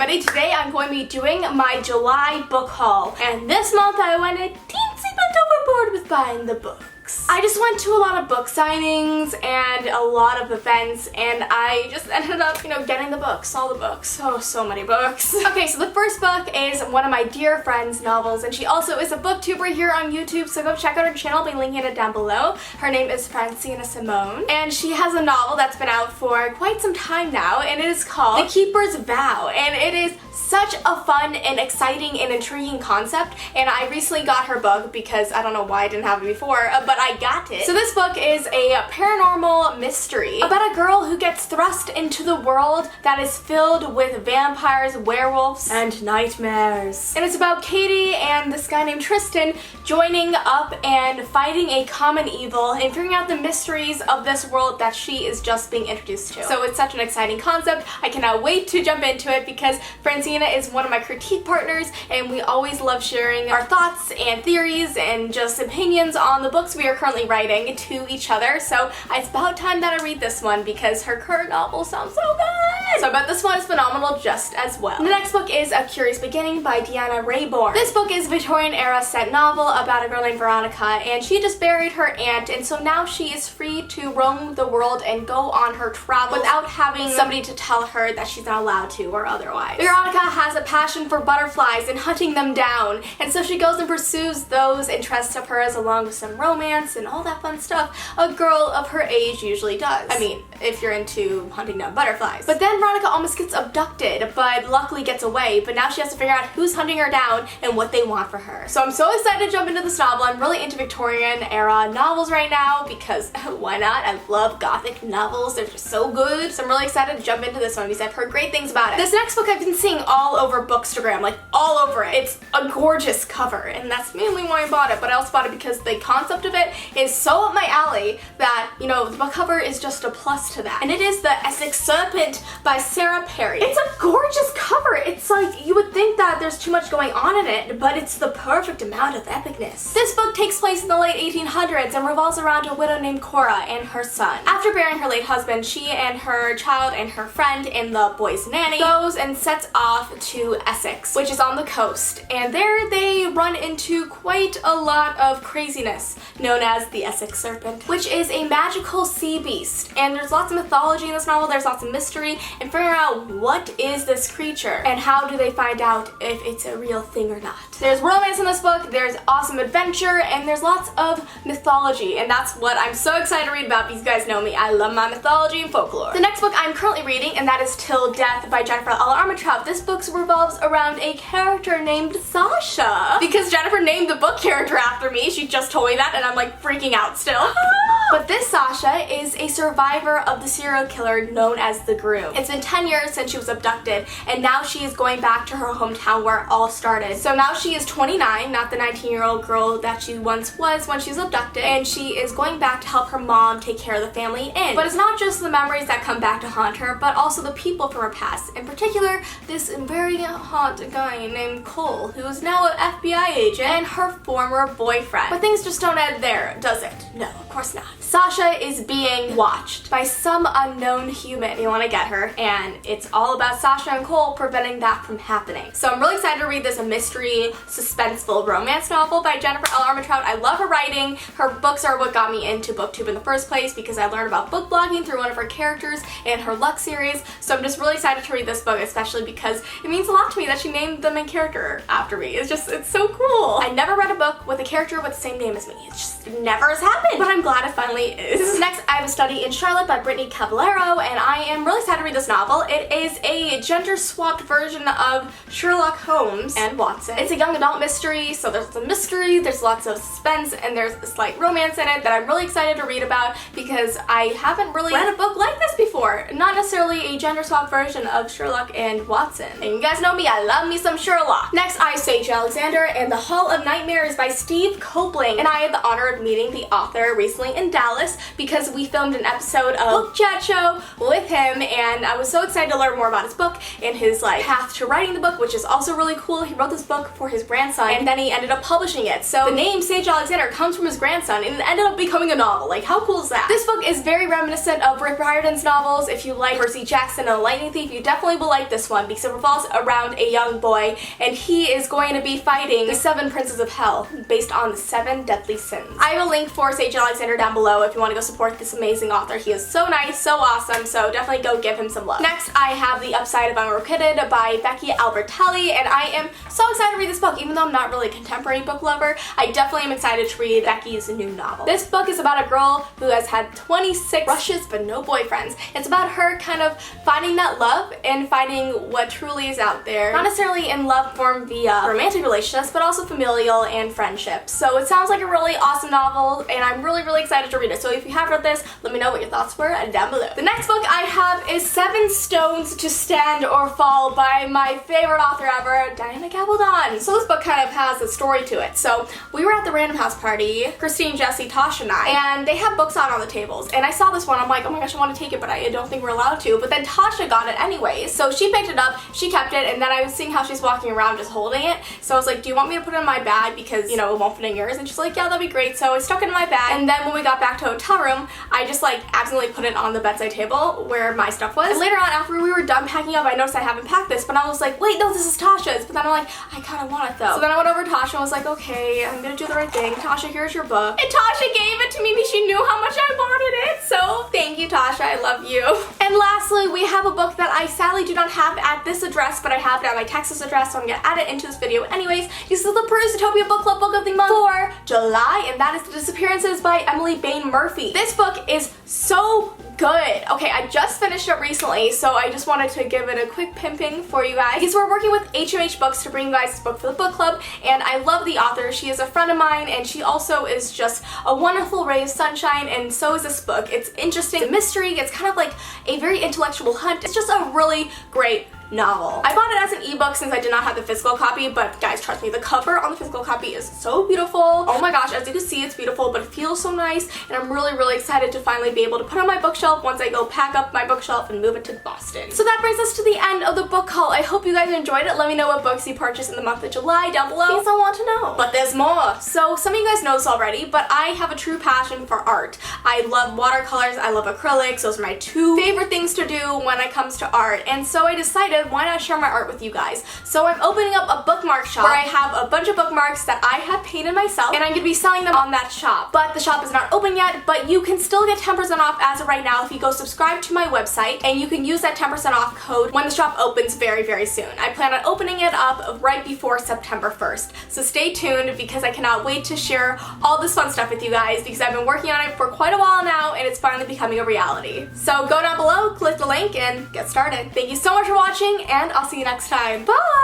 everybody, today I'm going to be doing my July book haul, and this month I went a teensy bit overboard with buying the books. I just went to a lot of book signings and a lot of events, and I just ended up, getting the books, all the books. Oh, so many books. Okay, so the first book is one of my dear friend's novels, and she also is a booktuber here on YouTube, so go check out her channel. I'll be linking it down below. Her name is Francina Simone, and she has a novel that's been out for quite some time now, and it is called The Keeper's Vow, and it is such a fun and exciting and intriguing concept, and I recently got her book because I don't know why I didn't have it before, but I got it. So this book is a paranormal mystery about a girl who gets thrust into the world that is filled with vampires, werewolves, and nightmares. And it's about Katie and this guy named Tristan joining up and fighting a common evil and figuring out the mysteries of this world that she is just being introduced to. So it's such an exciting concept. I cannot wait to jump into it because Francina is one of my critique partners, and we always love sharing our thoughts and theories and just opinions on the books we are currently writing to each other. So it's about time that I read this one because her current novel sounds so good. So I bet this one is phenomenal just as well. The next book is A Curious Beginning by Deanna Raybourn. This book is a Victorian era set novel about a girl named Veronica, and she just buried her aunt, and so now she is free to roam the world and go on her travels without having somebody to tell her that she's not allowed to or otherwise. Veronica has a passion for butterflies and hunting them down, and so she goes and pursues those interests of hers along with some romance and all that fun stuff a girl of her age usually does. I mean, if you're into hunting down butterflies. But then Veronica almost gets abducted, but luckily gets away, but now she has to figure out who's hunting her down and what they want for her. So I'm so excited to jump into this novel. I'm really into Victorian era novels right now because why not? I love gothic novels. They're just so good. So I'm really excited to jump into this one because I've heard great things about it. This next book I've been seeing all over Bookstagram, like all over it. It's a gorgeous cover, and that's mainly why I bought it, but I also bought it because the concept of it is so up my alley that, the book cover is just a plus to that. And it is The Essex Serpent by Sarah Perry. It's a gorgeous cover. It's like, you would think that there's too much going on in it, but it's the perfect amount of epicness. This book takes place in the late 1800s and revolves around a widow named Cora and her son. After burying her late husband, she and her child and her friend and the boy's nanny goes and sets off to Essex, which is on the coast, and there they run into quite a lot of craziness known as the Essex Serpent, which is a magical sea beast. And there's lots of mythology in this novel, there's lots of mystery, and figuring out what is this creature and how do they find out if it's a real thing or not. There's romance in this book, there's awesome adventure, and there's lots of mythology, and that's what I'm so excited to read about because you guys know me, I love my mythology and folklore. The next book I'm currently reading, and that is Till Death by Jennifer L. Armentrout. This book revolves around a character named Sasha, because Jennifer named the book character after me. She just told me that, and I'm like freaking out still. But this Sasha is a survivor of the serial killer known as the Groom. It's been 10 years since she was abducted, and now she is going back to her hometown where it all started. So now she is 29, not the 19-year-old girl that she once was when she was abducted, and she is going back to help her mom take care of the family in. But it's not just the memories that come back to haunt her, but also the people from her past. In particular, this very hot guy named Cole, who is now an FBI agent, and her former boyfriend. But things just don't end there, does it? No, of course not. Sasha is being watched by some unknown human. You want to get her, and it's all about Sasha and Cole preventing that from happening. So I'm really excited to read this mystery, suspenseful romance novel by Jennifer L. Armentrout. I love her writing. Her books are what got me into BookTube in the first place because I learned about book blogging through one of her characters in her Luck series. So I'm just really excited to read this book, especially because it means a lot to me that she named the main character after me. It's so cool. I never read a book with a character with the same name as me. It just never has happened, but I'm glad it finally is. Next, I have A Study in Charlotte by Brittany Caballero, and I am really excited to read this novel. It is a gender-swapped version of Sherlock Holmes and Watson. It's a young adult mystery, so there's a mystery, there's lots of suspense, and there's a slight romance in it that I'm really excited to read about because I haven't really read a book like this before. Not necessarily a gender-swapped version of Sherlock and Watson. And you guys know me, I love me some Sherlock. Next, I have Sage Alexander and The Hall of Nightmares by Steve Copeland, and I had the honor of meeting the author recently in Denver. Dallas because we filmed an episode of Book Chat Show with him, and I was so excited to learn more about his book and his path to writing the book, which is also really cool. He wrote this book for his grandson, and then he ended up publishing it. So the name Sage Alexander comes from his grandson, and it ended up becoming a novel. Like, how cool is that? This book is very reminiscent of Rick Riordan's novels. If you like Percy Jackson and the Lightning Thief, you definitely will like this one because it revolves around a young boy, and he is going to be fighting the 7 princes of hell based on the 7 deadly sins. I have a link for Sage Alexander down below if you want to go support this amazing author. He is so nice, so awesome, so definitely go give him some love. Next, I have The Upside of Unrequited by Becky Albertalli, and I am so excited to read this book. Even though I'm not really a contemporary book lover, I definitely am excited to read Becky's new novel. This book is about a girl who has had 26 crushes but no boyfriends. It's about her kind of finding that love and finding what truly is out there. Not necessarily in love form via romantic relationships, but also familial and friendships. So it sounds like a really awesome novel, and I'm really excited to read it. So if you have read this, let me know what your thoughts were down below. The next book I have is 7 Stones to Stand or Fall by my favorite author ever, Diana Gabaldon. So this book kind of has a story to it. So we were at the Random House party, Christine, Jessie, Tasha, and I, and they have books on the tables. And I saw this one, I'm like, oh my gosh, I want to take it, but I don't think we're allowed to. But then Tasha got it anyways. So she picked it up, she kept it, and then I was seeing how she's walking around just holding it. So I was like, do you want me to put it in my bag because, you know, it won't fit in yours? And she's like, yeah, that'd be great. So I stuck it in my bag, and then when we got back to the hotel room, I just accidentally put it on the bedside table where my stuff was. And later on, after we were done packing up, I noticed I haven't packed this, but I was like, wait, no, this is Tasha's. But then I'm like, I kind of want it though. So then I went over to Tasha and was like, okay, I'm gonna do the right thing. Tasha, here's your book. And Tasha gave it to me because she knew how much I wanted it. So thank you, Tasha, I love you. And lastly, we have a book that I sadly do not have at this address, but I have it at my Texas address, so I'm gonna add it into this video anyways. This is the Bookutopia Book Club Book of the Month for July, and that is The Disappearances by Emily Bain Murphy. This book is so good. Okay, I just finished it recently, so I just wanted to give it a quick pimping for you guys because we're working with HMH Books to bring you guys this book for the book club, and I love the author. She is a friend of mine, and she also is just a wonderful ray of sunshine, and so is this book. It's interesting, it's a mystery, it's kind of like a very intellectual hunt. It's just a really great novel. I bought it as an ebook since I did not have the physical copy, but guys, trust me, the cover on the physical copy is so beautiful. Oh my gosh, as you can see, it's beautiful, but it feels so nice, and I'm really excited to finally be able to put it on my bookshelf once I go pack up my bookshelf and move it to Boston. So that brings us to the end of the book haul. I hope you guys enjoyed it. Let me know what books you purchased in the month of July down below because I want to know. But there's more. So some of you guys know this already, but I have a true passion for art. I love watercolors, I love acrylics. Those are my 2 favorite things to do when it comes to art, and so I decided, why not share my art with you guys? So I'm opening up a bookmark shop where I have a bunch of bookmarks that I have painted myself, and I'm going to be selling them on that shop. But the shop is not open yet, but you can still get 10% off as of right now if you go subscribe to my website, and you can use that 10% off code when the shop opens very soon. I plan on opening it up right before September 1st. So stay tuned because I cannot wait to share all this fun stuff with you guys because I've been working on it for quite a while now, and it's finally becoming a reality. So go down below, click the link, and get started. Thank you so much for watching, and I'll see you next time. Bye!